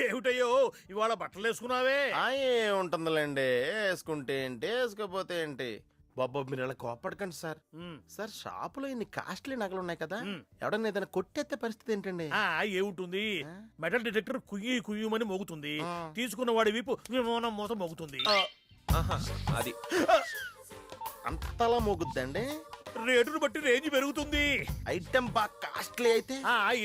ఏమిటయ్యో ఇవాళ బట్టలు వేసుకున్నావే? ఏముంటుందిలేండి, వేసుకుంటే ఏంటి వేసుకోపోతే ఏంటి. బాబా మీరు ఇలా కోపడకండి సార్. సార్ షాపులో ఇన్ని కాస్ట్లీ నగలు ఉన్నాయి కదా, ఎవడన్నా ఏదైనా కొట్టేస్తే పరిస్థితి ఏంటండి? ఏముంటుంది, మెటల్ డిటెక్టర్ కుయ్యి కుయ్యమని మోగుతుంది, తీసుకున్న వాడి వీపు విమానం మూత మోగుతుంది. అది అంతలా మోగుద్దండి? రేటును బట్టి రేంజ్ పెరుగుతుంది. ఐటెం బాగా కాస్ట్లీ అయితే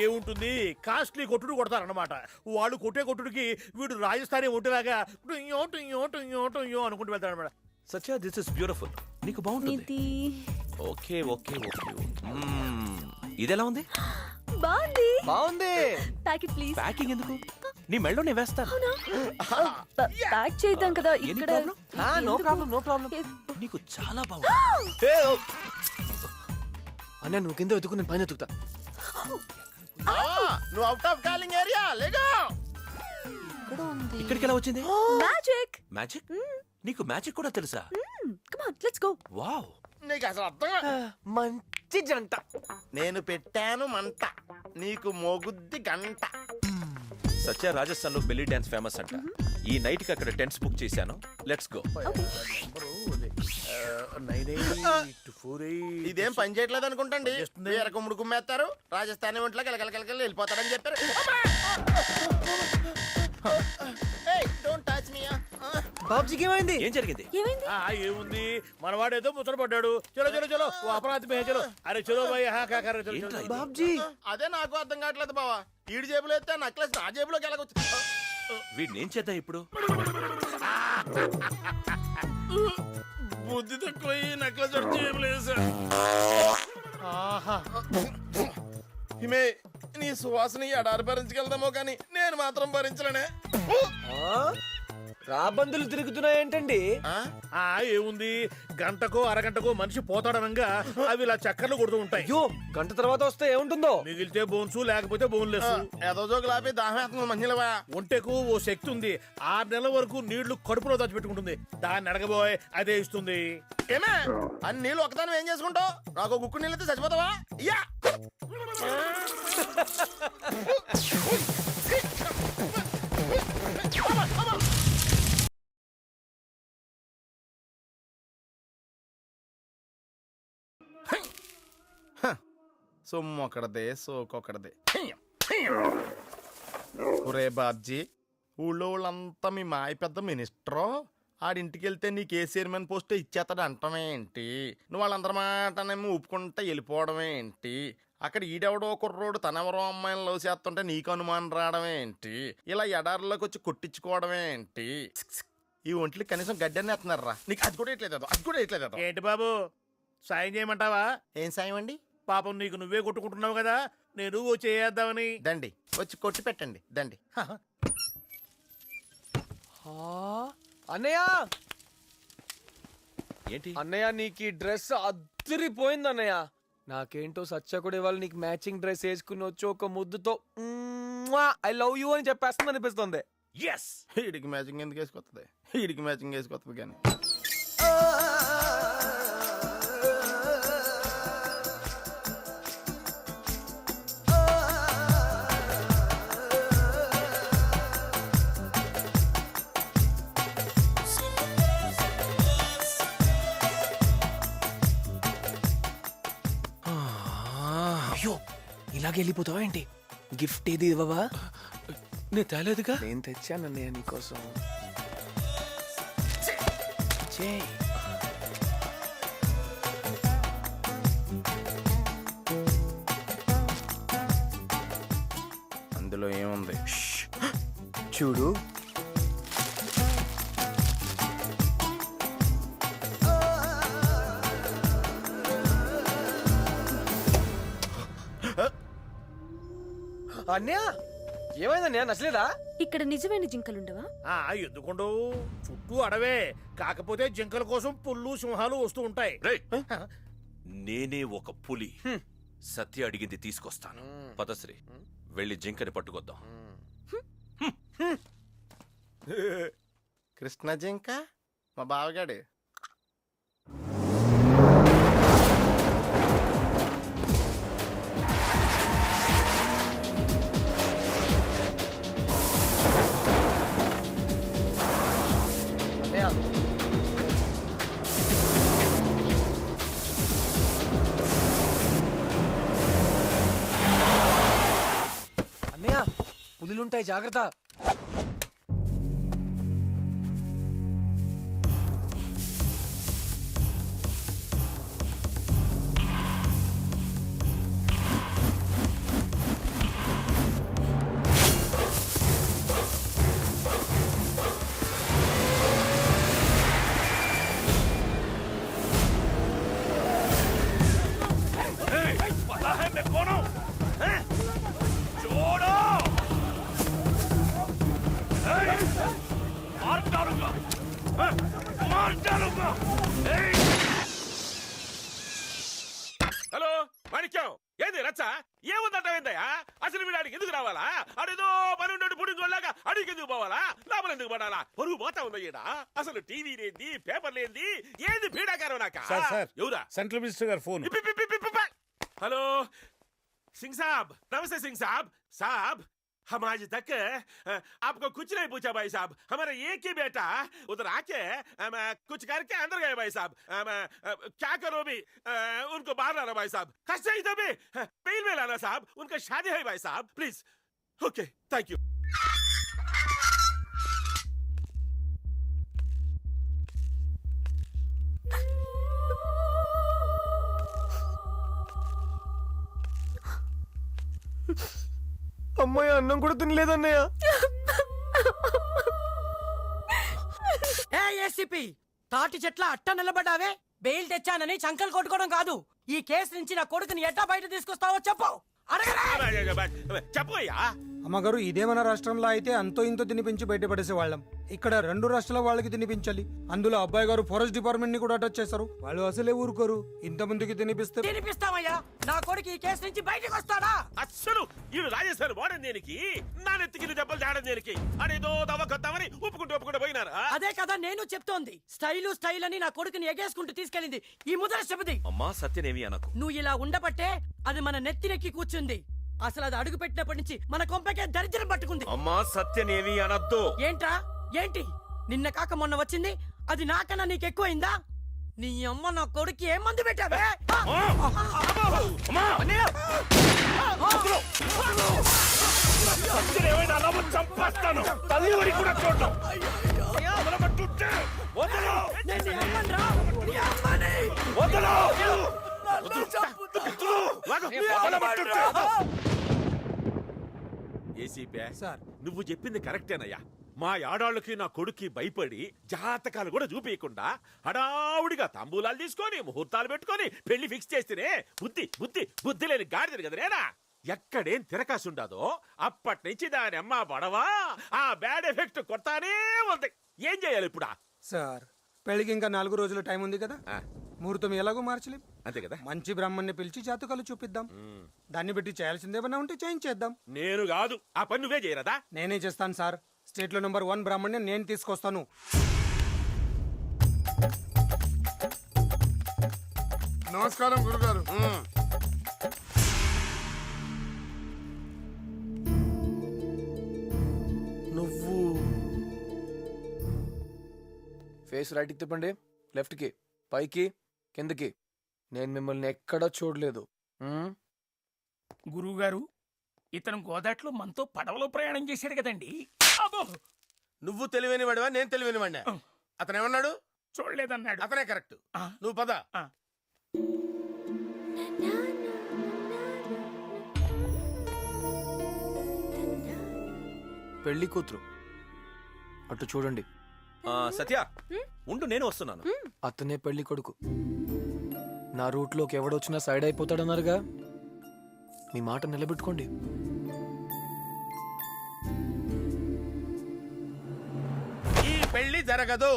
ఏముంటుంది, కాస్ట్లీ కొట్టుడు కొడతారన్నమాట. వాళ్ళు కొట్టే కొట్టుడికి వీడు రాజస్థానీ ఒంటిలాగా టుయ్యో టుయ్యో టుయ్యో టుయ్యో అనుకుంటూ వెళ్తాడన్నమాట. సత్య దిస్ ఇస్ బ్యూటిఫుల్. నీకు బాగుంటుంది. Okay okay okay. ఇది ఎలా ఉంది? బాగుంది. బాగుంది. Packet please. ప్యాకింగ్ ఎందుకు? నీ మెళ్ళో నేను వేస్తాను. ప్యాక్ చేద్దాం కదా ఇక్కడ. No problem no problem. నీకు చాలా బాగుంది. అన్న నువ్వు కింద వెతుకు, నేను పైన వెతుకుతా. నువ్వు అవుట్ ఆఫ్ కాలింగ్ ఏరియా లేగా. ఇక్కడికి ఎలా వచ్చింది? మ్యాజిక్. మ్యాజిక్? నీకు మ్యాజిక్ కూడా తెలుసా? Come on let's go. Wow, నీకు అసలు అర్థం. మంచి జంట. నేను పెట్టాను మంట, నీకు మోగుద్ది గంట. సత్య రాజస్థాన్ లో బెల్లీ డాన్స్ ఫేమస్ అంట. ఈ నైట్ కి అక్కడ టెంట్స్ బుక్ చేశాను. Let's go. ఇదేం పని చేయట్లేదు అనుకుంటండి. వేరే కుమ్ముడు కుమ్మేస్తారు, రాజస్థానీ ఒంట్లో కలకలకలకలు వెళ్ళిపోతారని చెప్పారు. Don't touch me. బాబుజీకి ఏమైంది? ఏం జరిగింది? ఏముంది, మనవాడేదో ముచ్చట పడ్డాడు. చలో చలో చలో అపరాధి మే చలో. అరే చలో భయ్. బాబుజీ అదే నాకు అర్థం కావట్లేదు బావా. ఈడి జేబులో అయితే నక్లెస్ నా జేబులోకి వెళ్ళకొచ్చు. వీడిని ఏం చేద్దాం ఇప్పుడు? బుద్ధి తక్కువ నక్లెస్ జేబులో వేసా. హిమే నీ సువాసని ఎడారి భరించగలదామో కానీ నేను మాత్రం భరించలేనే. రాబందులు తిరుగుతున్నాయేంటండి? ఏముంది, గంటకో అరగంటకో మనిషి పోతాడనంగా అవి ఇలా చక్కర్లు కొడుతూ ఉంటాయి. అయ్యో గంట తర్వాత వస్తే ఏముంటుందో? మిగిలితే బోన్స్, లేకపోతే బోన్లెస్. ఏదో జోకులు ఆపి దాహేస్తుంది మంచిలవా. ఒంటెకు ఓ శక్తి ఉంది, 6 నెలల వరకు నీళ్లు కడుపులో దాచిపెట్టుకుంటుంది. దాన్ని అడగబోయ్ అదే ఇస్తుంది. ఏమే అన్ని నీళ్ళు ఒకదాని ఏం చేసుకుంటావు? నాకు గుక్కు నీళ్ళు అయితే చచ్చిపోతావా? ఇయ్యా సొమ్ము ఒకడదే సోకొకడదే. ఒరే బాబ్జీ, ఊళ్ళో వాళ్ళంతా మీ మాయ పెద్ద మినిస్టరు. ఆడింటికి వెళ్తే నీకు ఏ చైర్మన్ పోస్ట్ ఇచ్చేస్తాడు అంటమే ఏంటి? నువ్వు వాళ్ళందరి మాటనేమో ఒప్పుకుంటా వెళ్ళిపోవడమే ఏంటి? అక్కడ ఈడెవడో కుర్రోడు తనెవరో అమ్మాయిని లవ్ చేస్తుంటే నీకు అనుమానం రావడమే ఏంటి? ఇలా ఎడారిలోకి వచ్చి కొట్టించుకోవడమే ఏంటి? ఈ ఒంట్లకి కనీసం గడ్డని ఎత్తున్నారా? నీకు అది కూడా ఇట్లేదు, అది కూడా ఇట్లేదు. ఏంటి బాబు, సాయం చేయమంటావా? ఏం సాయం అండి? పాపం నీకు నువ్వే కొట్టుకుంటున్నావు కదా, నేను ఓ చేద్దామని. దండి వచ్చి కొట్టి పెట్టండి దండి. అన్నయ్య ఏంటి? అన్నయ్య నీకు ఈ డ్రెస్ అద్దరిపోయింది అన్నయ్య. నాకేంటో సత్య కూడా ఇవాళ నీకు మ్యాచింగ్ డ్రెస్ వేసుకుని వచ్చి ఒక ముద్దుతో ఐ లవ్ యూ అని చెప్పేస్తుంది అనిపిస్తుంది. ఎస్, వీడికి మ్యాచింగ్ ఎందుకు వేసుకొస్తుంది? వీడికి మ్యాచింగ్ వేసుకొస్తుంది కానీ. అయ్యో ఇలాగే వెళ్ళిపోతావా ఏంటి? గిఫ్ట్ ఏది ఇవ్వవా? నేను తేలేదుగా. నేను తెచ్చానన్నయ్య నీకోసం. అందులో ఏముంది చూడు. అన్నయ్య ఏమైందన్నయ్య, నచ్చలేదా? ఇక్కడ నిజమైన జింకలుండవా? ఎందుకుండవు, చుట్టూ అడవే. కాకపోతే జింకల కోసం పుల్లు సింహాలు వస్తూ ఉంటాయి. నేనే ఒక పులి. సత్య అడిగింది తీసుకొస్తాను. పదశ్రీ వెళ్ళి జింకని పట్టుకొద్దాం. కృష్ణ జింక మా బావగాడు. పులిలుంటాయి జాగ్రత్త. पता है मैं कौन हूँ? हैं? छोड़ो! मार डालूंगा! मार डालूंगा! హలో మాణిక్యం, ఏంది రచ్చ? ఏముందంటావేందయ్యా? అసలు వీడానికి ఎందుకు రావాలా? అదేదో పనుండి పుడింగోళ్ళగా అడిగి ఎందుకు పోవాలా? లోపల ఎందుకు పడాలా? పరుగు పోతా ఉందా ఈడ? అసలు టీవీ లేంది, పేపర్ లేంది, ఏంది పీడాకారం నాక? సార్. ఎవరా? సెంట్రల్ మినిస్టర్ గారు ఫోన్. हेलो सिंह साहब, नमस्ते सिंह साहब. साहब हम आज तक आपको कुछ नहीं पूछा भाई साहब. हमारा एक ही बेटा उधर आके कुछ करके अंदर गए भाई साहब. क्या करो भी उनको बाहर लाना भाई साहब. कष्ट ही तभी पेल में लाना साहब. उनका शादी है भाई साहब. प्लीज. Okay, thank you. అమ్మాయి అన్నం కూడా తినలేదన్నయ్య. ఏసీపీ తాటి చెట్ల అట్ట నిలబడ్డావే. బెయిల్ తెచ్చానని చంకలు కొట్టుకోవడం కాదు. ఈ కేసు నుంచి నా కొడుకుని ఎట్టా బయట తీసుకొస్తావో చెప్పు. చెప్పు అయ్యా. అమ్మగారు, ఇదే మన రాష్ట్రంలో అయితే అంతో ఇంతో తినిపించి బయటపడేసే వాళ్ళం. ఇక్కడ 2 రాష్ట్రాల వాళ్ళకి తినిపించాలి. అందులో అబ్బాయి గారు ఫారెస్ట్ డిపార్ట్మెంట్ ని కూడా టచ్ చేశారు. వాళ్ళు అసలే ఊరుకోరు. ఇంతమందికి తినిపిస్తే తినిపిస్తామయ్యా. నా కొడుకు ఈ కేసు నుంచి బయటకు వస్తాడా? అస్సలు ఈడు రాజస్థాన్ వాడని దేనికి, నా నెత్తికి దెబ్బలు తేడం దేనికి? అదేదో దవ్వకొద్దామని ఒప్పుకుంటూ పోయినారా? అదే కదా నేను చెప్తోంది. స్టైల్ అని నా కొడుకుని ఎగేసుకుంటూ తీసుకెళ్ళింది ఈ ముద్ర చెబుది. అమ్మా సత్యనేవి అనకు. నువ్వు ఇలా ఉండబట్టే అది మన నెత్తినెక్కి కూర్చుంది. అసలు అది అడుగు పెట్టినప్పటి నుంచి మన కొంపకే దరిద్రం పట్టుకుంది. అమ్మా సత్యనేవి అనద్దు. ఏంట్రా ఏంటి? నిన్న కాక మొన్న వచ్చింది. అది నాకన్నా నీకు ఎక్కువైందా? నీ అమ్మ నా కొడుకు ఏం మందు పెట్టావే? చంపేస్తాను. తల్లి వడి కూడా చూడటం. నేను నీ అమ్మనిరా, నీ అమ్మని. సార్, నువ్వు చెప్పింది కరెక్టేనయ్యా. మా ఆడాళ్ళకి నా కొడుక్కి భయపడి జాతకాలు కూడా చూపించకుండా హడావుడిగా తాంబూలాలు తీసుకొని ముహూర్తాలు పెట్టుకొని పెళ్లి ఫిక్స్ చేస్తేనే బుద్ధి బుద్ధి బుద్ధి లేని గాడిదని కదనేనా? ఎక్కడేం తిరకాసుండాదో అప్పటి నుంచి దాని అమ్మ పడవా ఆ బ్యాడ్ ఎఫెక్ట్ కొడతానే ఉంది. ఏం చేయాలి ఇప్పుడా? సార్, పెళ్లికి ఇంకా 4 రోజుల టైం ఉంది కదా. ముహూర్తం ఎలాగో మార్చలేం. అంతే కదా. మంచి బ్రాహ్మణ్ణి పిలిచి జాతకాలు చూపిద్దాం. దాన్ని బట్టి చేయాల్సిందేమన్నా ఉంటే చేయించేద్దాం. నేను కాదు, ఆ పని నువ్వే చేయరదా? నేనే చేస్తాను సార్. స్టేట్ లో నెంబర్ 1 బ్రాహ్మణ్ణి నేను తీసుకొస్తాను. నమస్కారం గురుగారు. నువ్వు ఫేస్ రైట్ కి తిప్పండి. లెఫ్ట్ కి, పైకి, కిందకి. నేను మిమ్మల్ని ఎక్కడా చూడలేదు. గురువుగారు, ఇతను గోదాట్లో మనతో పడవలో ప్రయాణం చేశాడు కదండి. అబ్బో, నువ్వు తెలివైన వాడివా, నేను తెలివైన వాడినా? అతను ఏమన్నాడు? చూడలేదన్నాడు. అతనే కరెక్ట్. నువ్వు పద. పెళ్లి కూతురు అటు చూడండి. సత్య ఉండు, నేను వస్తున్నాను. అతనే పెళ్లి కొడుకు. నా రూట్ లోకి ఎవడొచ్చినా సైడ్ అయిపోతాడన్నారుగా, మీ మాట నిలబెట్టుకోండి. ఈ పెళ్లి జరగదు.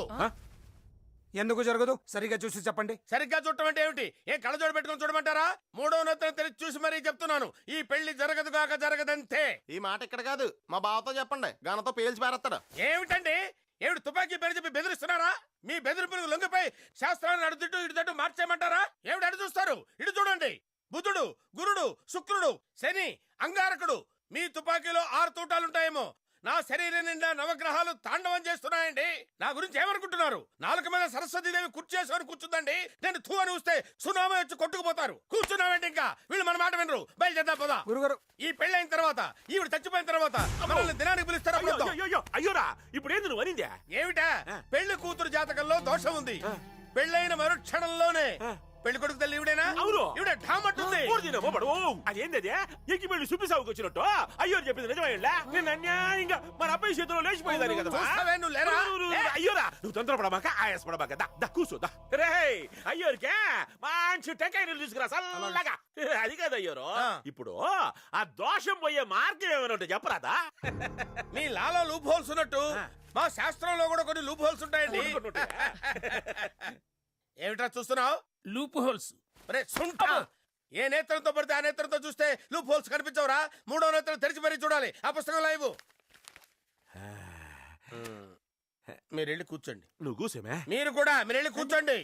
ఎందుకు జరగదు? సరిగా చూసి చెప్పండి. సరిగ్గా చూడటం అంటే ఏమిటి? ఏం కళ్ళజోడు పెట్టుకొని చూడమంటారా? 3వ నెత్తిన తెరిచి చూసి మరీ చెప్తున్నాను, ఈ పెళ్లి జరగదు కాక జరగదంతే. ఈ మాట ఇక్కడ కాదు, మా బావతో చెప్పండి. గానతో పేల్చి పారేస్తాడు. ఏమిటండి? ఏమిటి తుపాకీ పేరు చెప్పి బెదిరిస్తున్నారా? మీ బెదిరింపులకు లొంగిపోయి శాస్త్రాన్ని అడుగుతూ ఇటుతట్టు మార్చేయమంటారా? ఏమిటి అడు చూస్తారు? ఇటు చూడండి. బుధుడు, గురుడు, శుక్రుడు, శని, అంగారకుడు. మీ తుపాకీలో 6 తూటాలుంటాయేమో. నా శరీరం నిండా నవగ్రహాలు తాండవం చేస్తున్నాయండి. నా గురించి ఏమనుకుంటున్నారు? నాలుక మీద సరస్వతీదేవి కూర్చేసుకొని కూర్చుందండి. నేను తూ అని వస్తే సునామీ వచ్చి కొట్టుకుపోతారు. కూర్చున్నామంటే ఇంకా వీళ్ళు మన మాట వినరు. బయలుదేరదా పదా. గురుగారు ఈ పెళ్ళైన తర్వాత ఈవిడ చచ్చిపోయిన తర్వాత మనల్ని దినానికి పిలుస్తారా? అయ్యో, అయ్యో, అయ్యో, అయ్యోరా ఇప్పుడు ఏంది నువ్వు అనిందే? ఏమిటా? పెళ్లి కూతురు జాతకంలో దోషం ఉంది. పెళ్ళైన మరుక్షణంలోనే పెళ్లి కొడుకు తల్లి ఈవిడేనా? అవును. ఈవిడ ఢామంటుంది. అదేందది ఎక్కి పెళ్లి సుబ్బిసాగుకి వచ్చినట్టు అయ్యో చెప్పింది నిజమేలా? నేను అన్యాయంగా మన అబ్బాయి చేతిలో లేచిపోయేదాన్ని కదా. చూస్తావే నువ్వు లేరా? అయ్యోరా నువ్వు తొందరపడమాక ఆయాసపడమాక దా కూర్చో దా. రే అయ్యోరికే మంచి టెంకాయ నీళ్ళు తీసుకురా చల్లగా. అది కాదు అయ్యోరు, ఇప్పుడు ఆ దోషం పోయే మార్గం ఏమైనా ఉంటే చెప్పరాదా? మీ లాలో లూప్ హోల్స్ ఉన్నట్టు మా శాస్త్రంలో కూడా కొన్ని లూప్ హోల్స్ ఉంటాయండి. ఏమిట్రా చూస్తున్నావు? Loop holes. రే సుంఠ, ఏ నేత్రంతో పడితే ఆ నేత్రంతో చూస్తే లూప్ హోల్స్ కనిపించవురా? మూడో నేత్రం తెరిచి మరీ చూడాలి. ఆ పుస్తకం లైవ్. మీరు వెళ్ళి కూర్చోండి. నువ్వు కూసేమే మీరు వెళ్ళి కూర్చోండి.